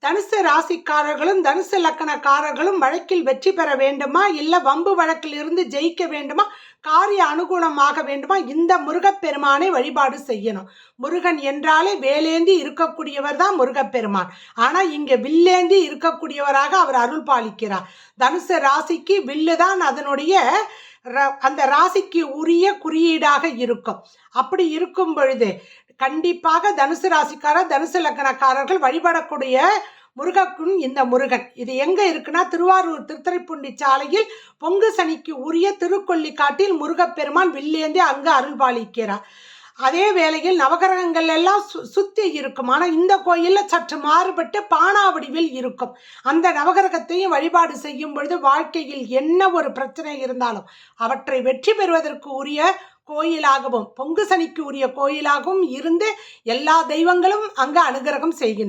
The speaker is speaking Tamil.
தனுசு ராசிக்காரர்களும் தனுசு லக்கணக்காரர்களும் வழக்கில் வெற்றி பெற வேண்டுமா, இல்லை வம்பு வழக்கில் இருந்து ஜெயிக்க வேண்டுமா, காரிய அனுகூலமாக வேண்டுமா, இந்த முருகப்பெருமானை வழிபாடு செய்யணும். முருகன் என்றாலே வேலேந்தி இருக்கக்கூடியவர் தான் முருகப்பெருமான். ஆனால் இங்கே வில்லேந்தி இருக்கக்கூடியவராக அவர் அருள் பாலிக்கிறார். தனுசு ராசிக்கு வில்லு தான் அதனுடைய அந்த ராசிக்கு உரிய குறியீடாக இருக்கும். அப்படி இருக்கும் பொழுது கண்டிப்பாக தனுசு ராசிக்காரர் தனுசு லக்கணக்காரர்கள் வழிபடக்கூடிய முருகக்குன் இந்த முருகன். இது எங்க இருக்குன்னா திருவாரூர் திருத்துறைப்பூண்டி சாலையில் பொங்கு சனிக்கு உரிய திருக்கொல்லிக்காட்டில் முருகப்பெருமான் வில்லேந்தி அங்கு அருள் பாலிக்கிறார். அதே வேளையில் நவகிரகங்கள் எல்லாம் சுத்தி இருக்கும். ஆனால் இந்த கோயிலில் சற்று மாறுபட்டு பானா வடிவில் இருக்கும். அந்த நவகிரகத்தையும் வழிபாடு செய்யும் பொழுது வாழ்க்கையில் என்ன ஒரு பிரச்சனை இருந்தாலும் அவற்றை வெற்றி பெறுவதற்கு உரிய கோயிலாகவும் பொங்கு சனிக்கு உரிய கோயிலாகவும் இருந்து எல்லா தெய்வங்களும் அங்கு அனுகிரகம் செய்கின்றன.